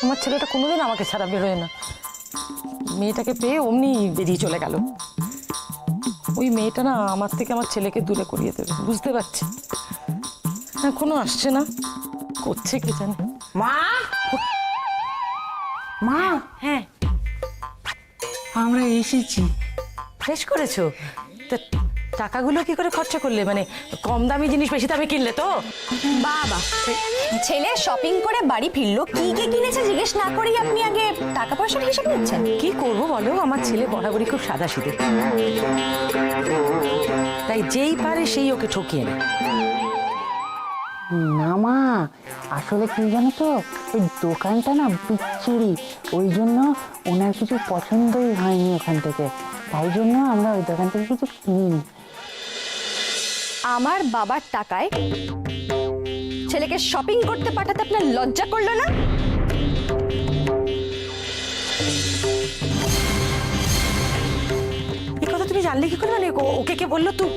আমার ছেলেটা কোনোদিন আমাকে ছাড়া বেরোয় না। মেয়েটাকে পেয়ে অমনি বেরিয়ে চলে গেল। ওই মেয়েটা না আমার থেকে আমার ছেলেকে দূরে করিয়ে দেবে, বুঝতে পারছি। এখনো আসছে না, করছে কি জানি। মা, মা, হ্যাঁ, আমরা এসেছি। বেশ করেছো। তা টাকাগুলো কি করে খরচা করলে? মানে কম দামি জিনিস বেশি দামে কিনলে তো? বাবা, ছেলে শপিং করে বাড়ি ফিরলো, কি কি কিনেছে জিজ্ঞেস না করেই আপনি আগে টাকা পয়সার হিসাব নিচ্ছেন? কি করবো বলো, আমার ছেলে বরাবরই খুব সাদাসিধে, তাই যেই পারে সেই ওকে ঠকিয়ে নেয়। না মা, আসলে কি জানো তো, ওই দোকানটা না বিচ্ছিরি, ওই জন্য ওনার কিছু পছন্দই হয়নি ওখান থেকে, তাই জন্য আমরা ওই দোকান থেকে কিছু কিনিনি। আমার বাবার টাকায় ছেলেকে শপিং করতে পাঠাতে আপনার লজ্জা করলো না? এই কথা তুমি জানলে কি করে? মানে ওকে কে বললো? তুই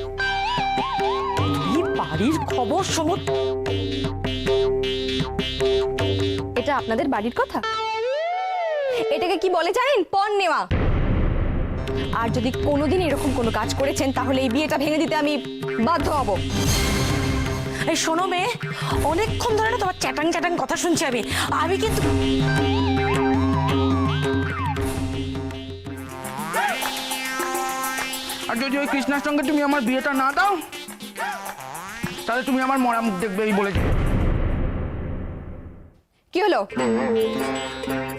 বাড়ির খবর সমস্ত। এটা আপনাদের বাড়ির কথা? এটাকে কি বলে জানেন? পণ নেওয়া। আর যদি কোনোদিন এরকম কোনো কাজ করেছেন তাহলে এই বিয়েটা ভেঙে দিতে আমি বাধ্য হব। এই শোনো মেয়ে, অনেকক্ষণ ধরে না তোমার চ্যাটাং চ্যাটাং কথা শুনছি আমি কিন্তু আর যদি ওই কৃষ্ণার সঙ্গে তুমি আমার বিয়েটা না দাও, তাহলে তুমি আমার মরা মুখ দেখবে, এই বলে। কি হলো,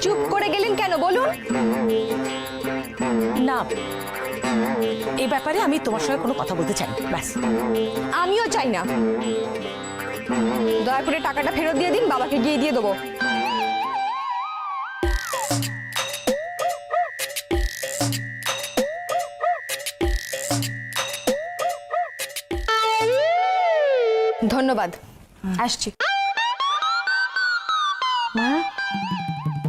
চুপ করে গেলেন কেন বলুন? না, এই ব্যাপারে আমি তোমার সঙ্গে কোনো কথা বলতে চাই না, ব্যাস। আমিও চাই না। দয়া করে টাকাটা ফেরত দিয়ে দিন, বাবাকে গিয়ে দিয়ে দেবো। ধন্যবাদ, আসছি। মা,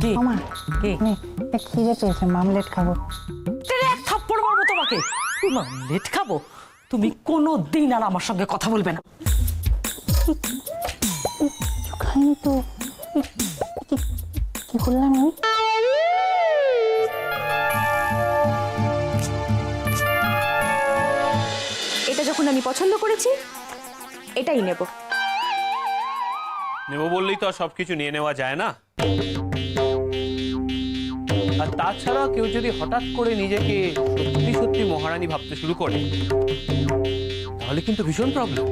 কি মা, কি? খিদে পেয়েছে, মামলেট খাবো। এক থাপ্পড় মারবো তোমাকে। মামলেট খাবো? তুমি কোনো দিন আর আমার সঙ্গে কথা বলবে না। খাইনি তো, কি করলাম আমি? এটা যখন আমি পছন্দ করেছি, এটাই নেব। নেবো বললেই তো আর সবকিছু নিয়ে নেওয়া যায় না। আর তাছাড়া কেউ যদি হঠাৎ করে নিজেকে সত্যি সত্যি মহারানী ভাবতে শুরু করে, তাহলে কিন্তু ভীষণ প্রবলেম।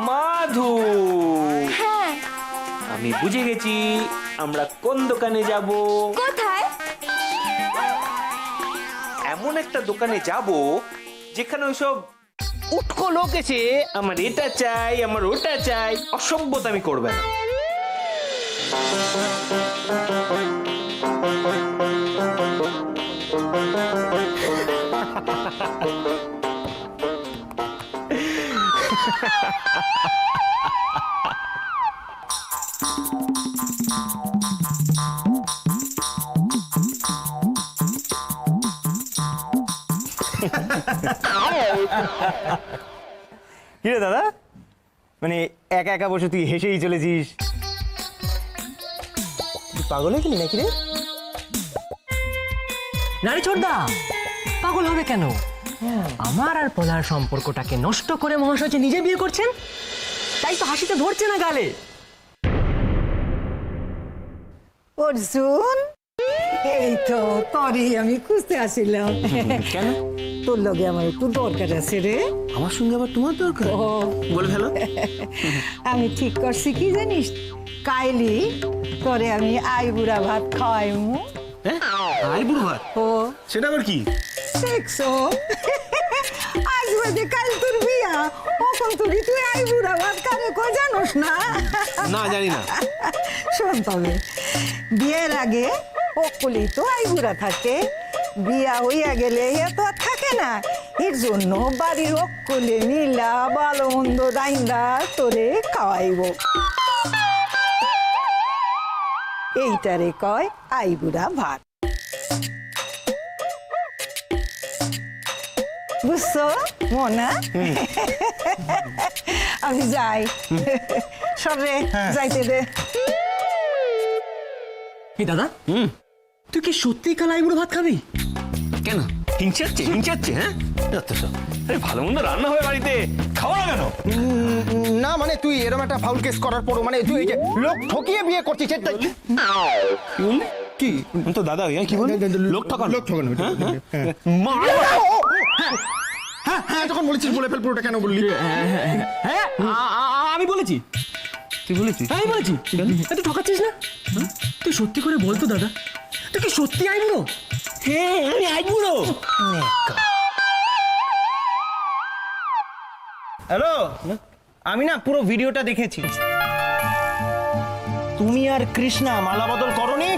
মাধু, আমি বুঝে গেছি আমরা কোন দোকানে যাব। কোথায়? এমন একটা দোকানে যাব যেখানে ওইসব উটকো লোক এসে আমার এটা চাই, আমার ওটা চাই, অসভ্যতামি করবে না। কিরে দাদা, মানে একা একা বসে তুই হেসেই চলেছিস? তুই পাগল হয়ে গেলি নাকি রে? নারী ছোটদা পাগল হবে কেন? আমার আর পলার সম্পর্কটাকে নষ্ট করে মহাশয় যে নিজে বিয়ে করছেন, তাই তো হাসিতে ধরছে না গালে। অর্জুন, এই তো তরে আমি খুঁজতে আসিলাম। কেন? তোর লগে আমার একটু দরকার আছে রে। আমার সঙ্গে আবার তোমার দরকার? বলে ফেলো। আমি ঠিক করছি কি জানিস, কাইলি তোরে আমি আইবুড়া ভাত খাওয়াইমু। আইবুড়ো ভাত? ও সেটা আবার কি? দেখছো, আজ বাদে কাল তোর বিয়া, ওখন তুই আইবুড়া ভাত কারে কো জানোস না? না, জানি না। শোন তবে, বিয়ের আগে সকলেই তো আইবুড়া থাকে, বিয়া হইয়া গেলে এত আর থাকে না। এর জন্য বাড়ির সকলে মিলা ভালো মন্দ রাইন্দা তোরে খাওয়াইব। এইটারে কয় আইবুড়া ভাত। বুঝছো মনা? আমি যাই, সরে যাইতে দে। এই দাদা তুই কি সত্যি কাল আইবুড়ো ভাত খাবি? কেন হিংসাচ্ছে হ্যাঁ? যত সব। আরে ভালো মন্দ রান্না হবে বাড়িতে, খাওয়া না কেন? না মানে তুই এরকম একটা ফাউল কেস করার পরও মানে তুই এই যে লোক ঠকিয়ে বিয়ে করছিস সেটা কি বললি? কি তো দাদা কি বললি? লোক ঠকানো, লোক ঠকানো। হ্যাঁ হ্যাঁ যখন বলেছিস বলে ফেল, পুরোটা কেন বললি? হ্যাঁ আমি বলেছি। তুই বলেছিস? আমি বলেছি। তুই ঠকাচ্ছিস না? তুই সত্যি করে বলতো দাদা, তুই কি সত্যি আইবুড়ো? হ্যাঁ আমি আইবুড়ো। হ্যালো, আমি না পুরো ভিডিওটা দেখেছি। তুমি আর কৃষ্ণা মালা বদল করনি?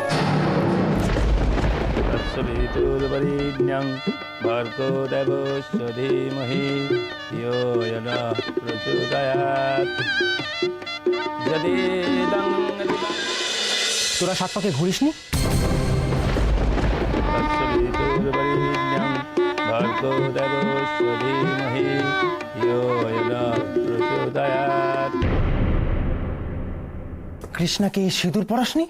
তোরা সাত পাকে ঘুরিসনি? কৃষ্ণাকে সিঁদুর পরাসনি?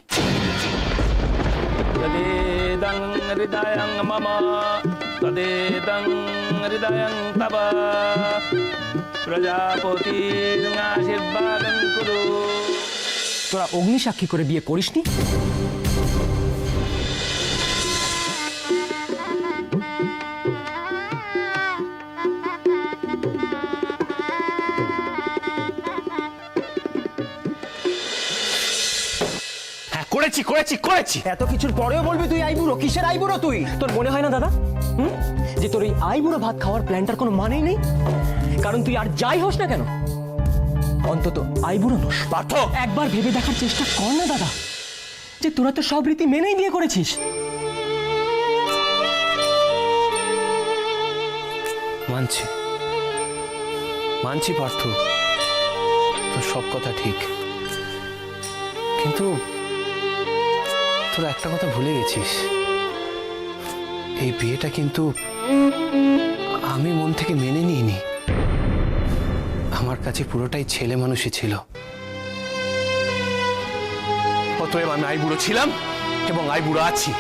প্রজাপতি আশীর্বাদ করু। তোরা অগ্নি সাক্ষী করে বিয়ে করিসনি? হ্যাঁ করেছি। এত কিছুর পরেও বলবি তুই আইবুড়ো? কিসের আইবুড়ো তুই? তোর মনে হয় না দাদা যে তোর এই আইবুড়ো ভাত খাওয়ার প্ল্যানটার কোনো মানেই নেই? কারণ তুই আর যাই হোস না কেন অন্তত আইবুড়ো নোস। পার্থ, একবার ভেবে দেখার চেষ্টা কর না দাদা, যে তোরা তো সব রীতি মেনেই বিয়ে করেছিস। মানছি পার্থ, তোর সব কথা ঠিক, কিন্তু তোরা একটা কথা ভুলে গেছিস। এই বিয়েটা কিন্তু আমি মন থেকে মেনে নিইনি। আমার কাছে পুরোটাই ছেলে মানুষই ছিল। অতএব আমি আইবুড়ো ছিলাম এবং আইবুড়ো আছি।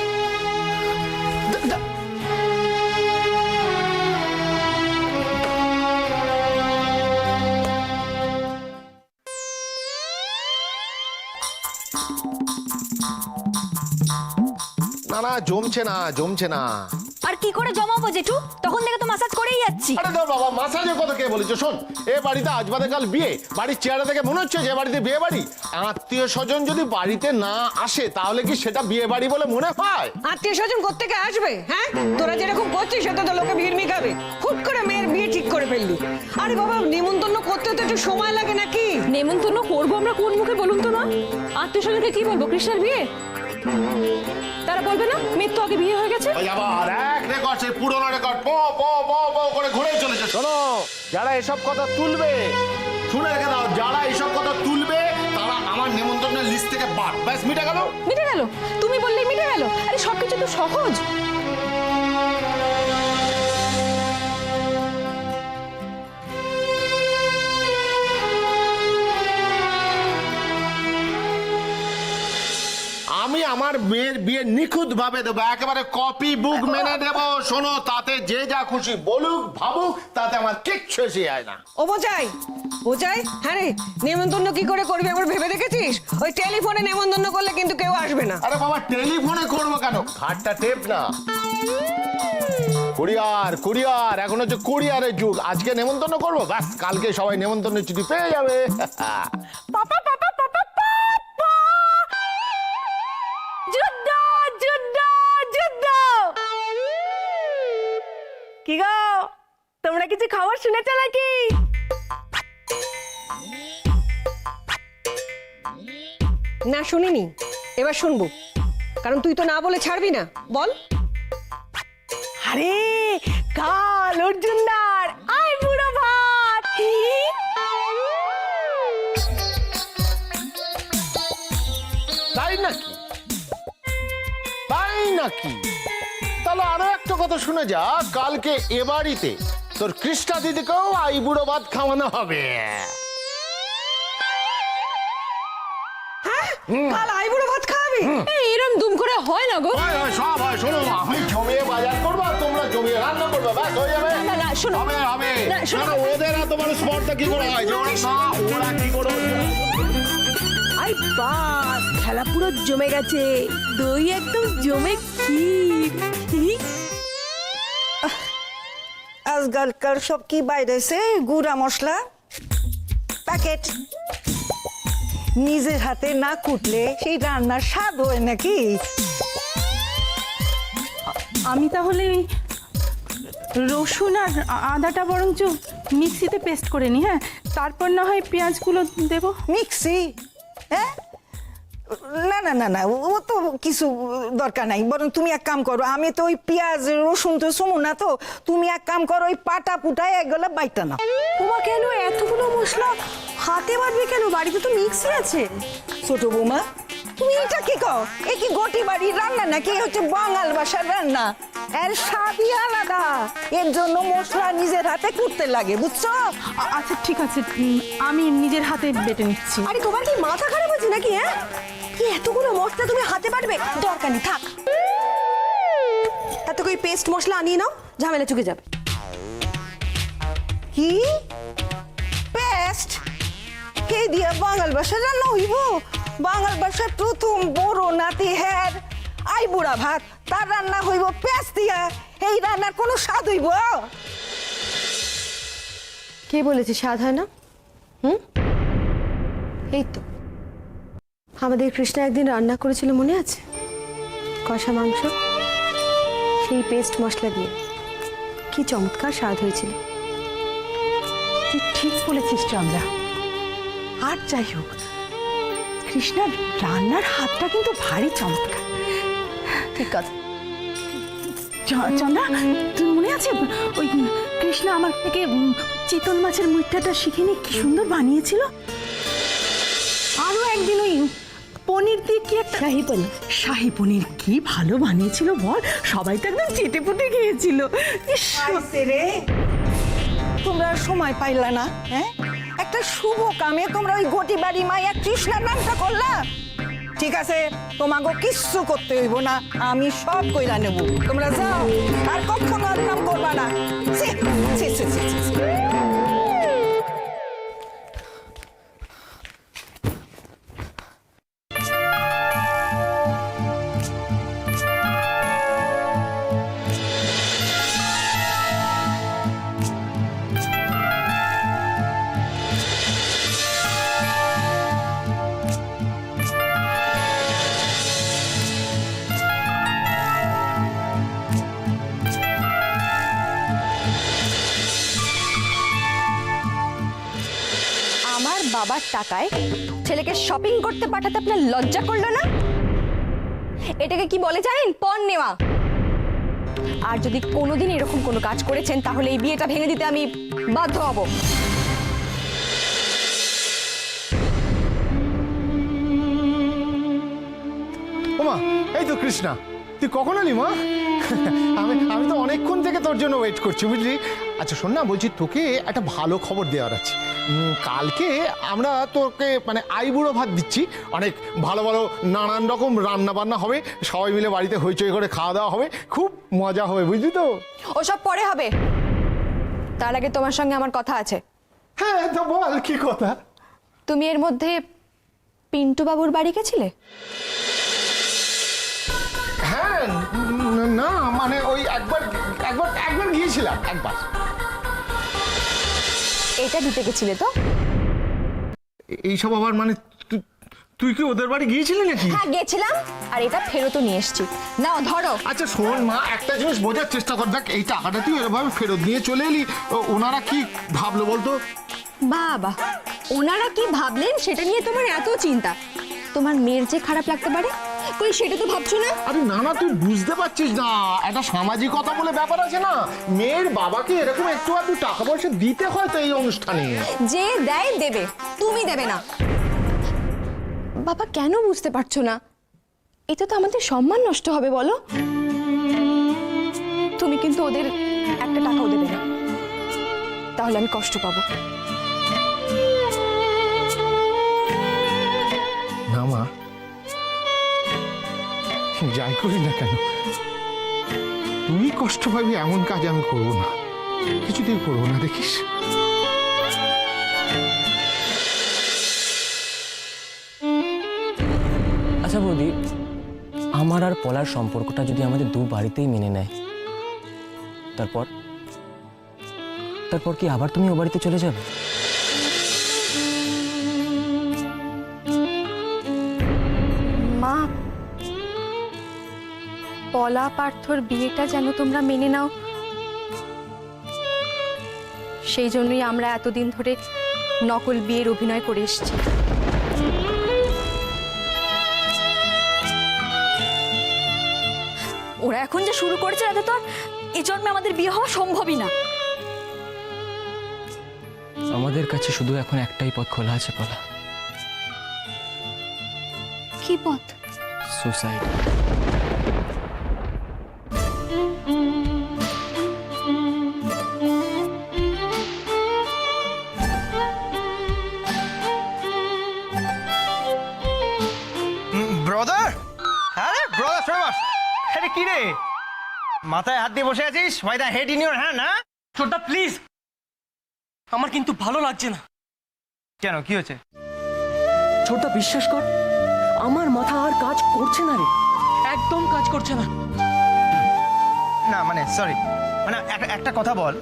না জমছে না। আর কি করে জমাবো জেঠু? তখন থেকে তো মাসাজ করেই যাচ্ছি। আরে ধর বাবা, মাসাজের কথা কে বলেছে? শোন, এ বাড়িতে আজ বাদে কাল বিয়ে। বাড়ির চেহারা দেখে মনে হচ্ছে যে বাড়িতে বিয়ে বাড়ি। আত্মীয় স্বজন যদি বাড়িতে না আসে তাহলে কি সেটা বিয়ে বাড়ি বলে মনে হয়? আত্মীয় স্বজন কোত্থেকে আসবে? হ্যাঁ, তোরা যেরকম করছিস সেটা তো লোকে ভিড় মিকাবে। হুট করে মেয়ের বিয়ে ঠিক করে ফেললি। আরে বাবা, নিমন্ত্রণ করতে তো একটু সময় লাগে নাকি? নেমন্তন্ন করবো আমরা কোন মুখে বলুন তো মা? আত্মীয় স্বজনকে কি বলবো? কৃষ্ণার বিয়ে? তারা বলবে না মেয়ের তো আগে বিয়ে হয়ে গেছে? ওই আবার এক রেকর্ড, সেই পুরোনো রেকর্ড পো পো পো পো করে ঘুরে চলেছে। শোনো, যারা এসব কথা তুলবে, শুনে রেখে দাও, যারা এসব কথা তুলবে তারা আমার নিমন্ত্রণের লিস্ট থেকে বাদ। ব্যাস, মিটে গেল। মিটে গেল? তুমি বললেই মিটে গেল? আরে সবকিছু তো সহজ। আমি আমার মেয়ের বিয়ে নিখুঁত ভাবে দেবো, একেবারে কপি বুক মেনে দেবো। শোনো, তাতে যে যা খুশি বলুক ভাবুক, তাতে আমার কিচ্ছু এসে যায় না। ও বোঝাই, হ্যাঁ রে, নেমন্তন্ন কি করে করবি একবার ভেবে দেখেছিস? ওই টেলিফোনে নেমন্তন্ন করলে কিন্তু কেউ আসবে না। আরে বাবা, টেলিফোনে করবো কেন? ঘাটটা টেপ না, কুরিয়ার। এখন হচ্ছে কুরিয়ারের যুগ। আজকে নেমন্তন্ন করবো, ব্যাস কালকে সবাই নেমন্তন্নের চিঠি পেয়ে যাবে। পাপা পাপা পাপা পাপা, যুদ্ধ যুদ্ধ যুদ্ধ। কি গো, তোমরা কিছু খবর শুনেছ নাকি? না শুনিনি, এবার শুনবো। কারণ তুই তো না বলে ছাড়বি না, বল। আরে কাল অর্জুনদার আই বুড়ো ভাত। তাই নাকি? তাই নাকি? তাহলে আরো একটা কথা শুনে যা, কালকে এ বাড়িতে তোর কৃষ্ণা দিদিকেও আইবুড়ো ভাত খাওয়ানো হবে। কাল আইবুড়ো ভাত খাওয়াবি? এরম দুম করে হয় না গো। হয়, হয়, সব হয়। শোনো, আমি জমিয়ে বাজার করবো আর তোমরা জমিয়ে রান্না করবে, ব্যাস হয়ে যাবে। না, না, শোনো। হবে, হবে। না, শোনো। না, ওদের এত বড় স্পর্ধা কি করে হয়? যে ওরা ওরা কি করে? আই বাস, খেলা পুরো জমে গেছে, দই একদম জমে ক্ষীর। আজকালকার সব কি বাইরেছে, গুঁড়া মশলা প্যাকেট। নিজের হাতে না কুটলে সেই রান্নার স্বাদ হয় নাকি? আমি তাহলে ওই রসুন আর আদাটা বরঞ্চ মিক্সিতে পেস্ট করে নিই, হ্যাঁ, তারপর না হয় পেঁয়াজগুলো দেবো। মিক্সি? হ্যাঁ, না না না না, ও তো কিছু দরকার নাই। বরং তুমি এক কাম করো, আমি তো ওই পেঁয়াজ রসুন তো শুনো না, তো তুমি এক কাম করো, ওই পাটা পুটায় এগুলো বাইটা না। তোমা কেন এতগুলো মশলা হাতে বাটবে কেন? বাড়িতে তো মিক্সি আছে। ছোট বৌমা, তুমি এটা কি কও? এ কি গটি বাড়ির রান্না নাকি? এ হচ্ছে বাঙাল ভাষার রান্না, এর স্বাদই আলাদা। এর জন্য মশলা নিজের হাতে করতে লাগে, বুঝছো? আচ্ছা ঠিক আছে, আমি নিজের হাতে বেটে নিচ্ছি। আরে তোমার কি মাথা খারাপ আছে নাকি? হ্যাঁ, কি এতগুলো মশলা তুমি হাতে বাটবে? দরকার নেই, থাক। এত করে পেস্ট মশলা আনিয়ে নাও, ঝামেলা চুকে যাবে। কি পেস্ট? কে দিয়া বাঙাল ভাষার রান্না হইব? বাঙাল ভাষার প্রথম বড় নাতি হ্যার আই বুড়া ভাত, তার রান্না হইব পেস্ট দিয়া? এই রান্নার কোনো স্বাদ হইব? কে বলেছে স্বাদ হয় না? এই তো আমাদের কৃষ্ণা একদিন রান্না করেছিল, মনে আছে? কষা মাংস, সেই পেস্ট মশলা দিয়ে কি চমৎকার স্বাদ হয়েছিল। তুই ঠিক বলেছিস চন্দ্রা। আর যাই হোক, কৃষ্ণার রান্নার হাতটা কিন্তু ভারী চমৎকার। ঠিক কথা। চন্দ্রা, তুই মনে আছে ওই কৃষ্ণা আমার থেকে চিতল মাছের মুইঠাটা শিখে নিয়ে কি সুন্দর বানিয়েছিল? আরো একদিন ওই পনির দিয়ে কি একটা শাহি পনির কি ভালো বানিয়েছিল বল, সবাই তো একদম চেটে পুটে খেয়েছিল। রে, তোমরা সময় পাইলা না? হ্যাঁ, একটা শুভ কামে তোমরা ওই গটি বাড়ি মাইয়া কৃষ্ণার নামটা করলা। ঠিক আছে, তোমাকে কিচ্ছু করতে হইব না, আমি সব কইরা নেব। তোমরা যাও, আর কখনো আর নাম করবা না। ছি, ছি, ছি, ছি, ছি, ছি। আমার বাবার টাকায় ছেলেকে শপিং করতে পাঠাতে আপনার লজ্জা করলো না? এটাকে কি বলে জানেন? পণ নেওয়া। আর যদি কোনোদিন এরকম কোনো কাজ করেছেন তাহলে এই বিয়েটা ভেঙে দিতে আমি বাধ্য হব। ওমা, এই তো কৃষ্ণা, তুই কখন এলি মা? আমি তো অনেকক্ষণ থেকে তোর জন্য ওয়েট করছি, বুঝলি? আচ্ছা শোন না, বলছি তোকে একটা ভালো খবর দেওয়ার আছে। কালকে আমরা তোকে মানে আইবুড়ো ভাত দিচ্ছি, অনেক ভালো ভালো নানান রকম রান্না বান্না হবে, সবাই মিলে বাড়িতে হইচই করে খাওয়া দাওয়া হবে, খুব মজা হবে, বুঝলি তো? ওসব পরে হবে, তার আগে তোমার সঙ্গে আমার কথা আছে। হ্যাঁ, তো বল কি কথা? তুমি এর মধ্যে পিন্টু বাবুর বাড়ি গেছিলে? হ্যাঁ, না মানে ওই একবার গিয়েছিলাম, একবার। এটা দিতে গেছিলে তো? এইসব আবার মানে তুই কি ওদের বাড়ি গিয়েছিলি নাকি? হ্যাঁ গেছিলাম, আর এটা ফেরতও নিয়ে এসেছি। নাও ধরো। আচ্ছা শোন মা, একটা জিনিস বোঝার চেষ্টা কর, দেখ এই টাকাটা তুই এরভাবে ফেরত নিয়ে চলে এলি, ওনারা কি ভাবলো বলতো? বাবা, ওনারা কি ভাবলেন সেটা নিয়ে তোমার এত চিন্তা? তোমার মেয়ের যে খারাপ লাগতে পারে কই সেটা তো ভাবছো না? আরে না না, তুই বুঝতে পারছিস না, একটা সামাজিকতা বলে ব্যাপার আছে না। মেয়ের বাবাকে এরকম একটু আধটু টাকা পয়সা দিতে হয় তো এই অনুষ্ঠানে। যে দেয় দেবে, তুমি দেবে না। বাবা কেন বুঝতে পারছো না? এতে তো আমাদের সম্মান নষ্ট হবে বলো। তুমি কিন্তু ওদের একটা টাকাও দেবে না, তাহলে আমি কষ্ট পাবো। না মা, যাই করি না কেন তুই কষ্ট পাবি এমন কাজ আমি করব না, কিছুতেই করবো না, দেখিস। আচ্ছা বৌদি, আমার আর পলার সম্পর্কটা যদি আমাদের দু বাড়িতেই মেনে নেয়, তারপর তারপর কি আবার তুমি ও বাড়িতে চলে যাবে? মা, পলা পার্থর বিয়েটা যেন তোমরা মেনে নাও, সেই জন্যই আমরা এতদিন ধরে নকল বিয়ের অভিনয় করে এসেছি। ওরা এখন যে শুরু করেছে তাতে তো এই জন্মে আমাদের বিয়ে হওয়া সম্ভবই না। আমাদের কাছে শুধু এখন একটাই পথ খোলা আছে পলা, কি পথ? সুসাইড। ব্রাদার, আরে ব্রাদার ফেমাস, আরে কি রে মাথায় হাত দিয়ে বসে আছিস? ভাই দা হেড ইন ইওর হ্যান্ড। না ছোটদা প্লিজ, আমার কিন্তু ভালো লাগছে না। কেন, কি হয়েছে? ছোটদা বিশ্বাস কর, আমার মাথা আর কাজ করছে না রে, একদম কাজ করছে না। না মানে সরি, মানে একটা কথা বল,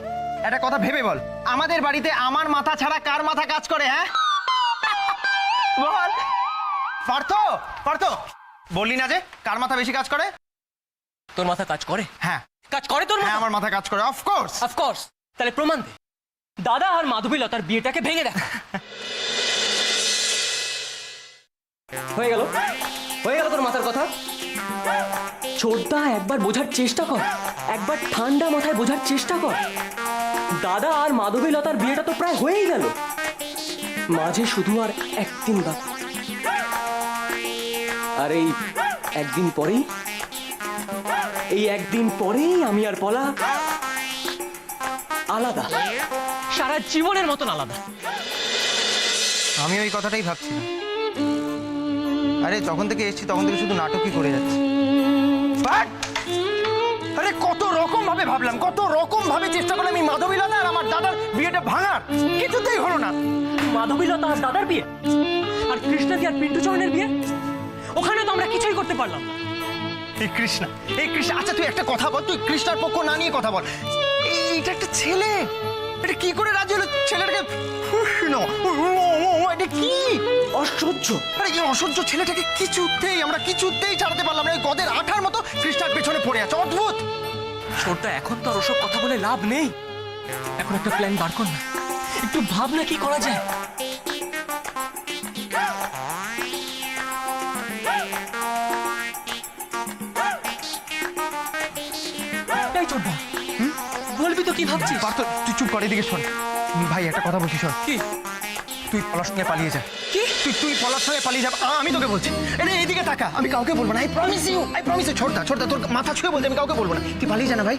একটা কথা ভেবে বল, আমাদের বাড়িতে আমার মাথা ছাড়া কার মাথা কাজ করে? হ্যাঁ বল। পার্থ, পার্থ, বললি না যে কার মাথা বেশি কাজ করে? তোর মাথা কাজ করে? হ্যাঁ কাজ করে তোর হ্যাঁ, মাথা? আমার মাথা কাজ করে, অফকোর্স। অফকোর্স। তাহলে প্রমাণ দে, দাদা আর মাধবীলতার বিয়েটাকে ভেঙে দেখা। হয়ে গেল, হয়ে গেল তোর মাথার কথা। ছোটদা একবার বোঝার চেষ্টা কর, একবার ঠান্ডা মাথায় বোঝার চেষ্টা কর। দাদা আর মাধবীলতার বিয়েটা তো প্রায় হয়েই গেল, মাঝে শুধু আর একদিন বাকি। আর এই একদিন পরেই, এই একদিন পরেই আমি আর পলা আলাদা, সারা জীবনের মতন আলাদা। আমি ওই কথাটাই ভাবছিলাম। আরে যখন থেকে এসেছি তখন থেকে শুধু নাটকই করে যাচ্ছি। আরে কত রকম ভাবে ভাবলাম, কত রকম ভাবে চেষ্টা করলাম এই মাধবীলতা আর আমার দাদার বিয়েটা ভাঙার, কিছুতেই হলো না। মাধবীলতা আর দাদার বিয়ে, আর কৃষ্ণাদি আর পিন্টু চরণের বিয়ে, ওখানে তো আমরা কিছুই করতে পারলাম না। এই কৃষ্ণা, এই কৃষ্ণা, আচ্ছা তুই একটা কথা বল, তুই কৃষ্ণার পক্ষ না নিয়ে কথা বল। এইটা একটা ছেলে, এটা কি করে রাজি হলো ছেলেটাকে? এটা কি অসহ্য! আরে এই অসহ্য ছেলেটাকে আমরা কিছুতেই ছাড়াতে পারলাম না। এই গদের আঠার মতো কৃষ্ণার পেছনে পড়ে আছে, অদ্ভুত। ছোটদা এখন তো আর ওসব কথা বলে লাভ নেই, এখন একটা প্ল্যান বার কর না, একটু ভাব না কি করা যায়। এই ছোটদা, বলবি তো কি ভাবছিস? পার্থ, তুই চুপ কর, এদিকে শোন। ভাই একটা কথা বলছি, শোন। কি? তুই পলার সঙ্গে পালিয়ে যা। কি? তুই পলার সঙ্গে পালিয়ে যা, আমি তোকে বলছি। আরে এইদিকে তাকা, আমি কাউকে বলবো না, I promise you, I promise you. ছোটদা, ছোটদা, তোর মাথা ছুঁয়ে বলতে আমি কাউকে বলবো না, তুই পালিয়ে যা না ভাই।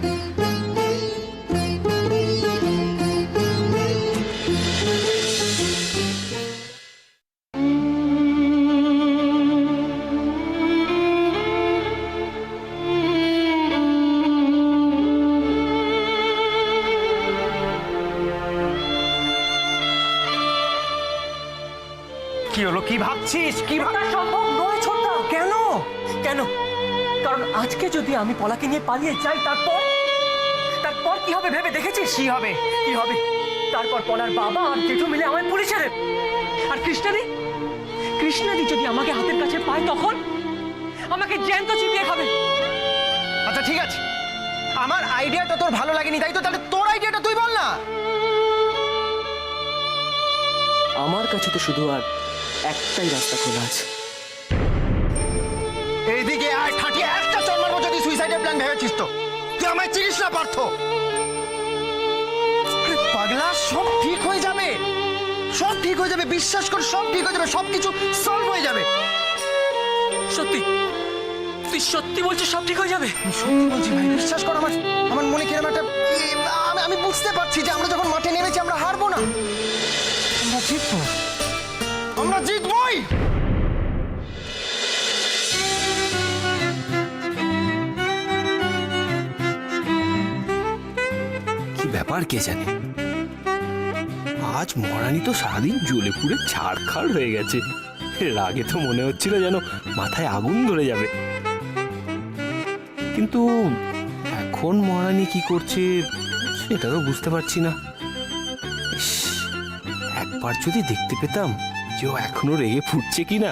কি হলো, কি ভাবছিস? কি সম্ভব নয় ছোটদা। কেন? কেন? কারণ আজকে যদি আমি পলাকে নিয়ে পালিয়ে যাই, তারপর তারপর কি হবে ভেবে দেখেছিস? কি হবে? কি হবে? তারপর পলার বাবা আর জেঠু মিলে আমায় পুলিশে দেবে। আর কৃষ্ণাদি, কৃষ্ণাদি যদি আমাকে হাতের কাছে পায়, তখন আমাকে জ্যান্ত চিবিয়ে খাবে। আচ্ছা ঠিক আছে, আমার আইডিয়াটা তোর ভালো লাগেনি তাই তো, তাহলে তোর আইডিয়াটা তুই বল না। আমার কাছে তো শুধু আর একটাই রাস্তা খোলা আছে। এই তুই একটা চর মারবো যদি সুইসাইডের প্ল্যান ভেবেছিস তো তুই আমায় চিনিস না পার্থ। আরে পাগলা, সব ঠিক হয়ে যাবে, সব ঠিক হয়ে যাবে, বিশ্বাস কর সব ঠিক হয়ে যাবে, সবকিছু সলভ হয়ে যাবে। সত্যি তুই সত্যি বলছিস সব ঠিক হয়ে যাবে? আমি সত্যি বলছি ভাই, বিশ্বাস কর। আমার আমার মনে কিরম একটা আমি বুঝতে পারছি যে আমরা যখন মাঠে নেমেছি আমরা হারবো না, আমরা জিতবো, আমরা জিতবই। কি ব্যাপার কে জানে, আজ মহারানী তো সারাদিন জ্বলে পুড়ে ছাড়খাড় হয়ে গেছে। রাগে তো মনে হচ্ছিল যেন মাথায় আগুন ধরে যাবে, কিন্তু এখন মহারানী কি করছে সেটা তো বুঝতে পারছি না। ইস, একবার যদি দেখতে পেতাম যে ও এখনো রেগে ফুটছে কিনা।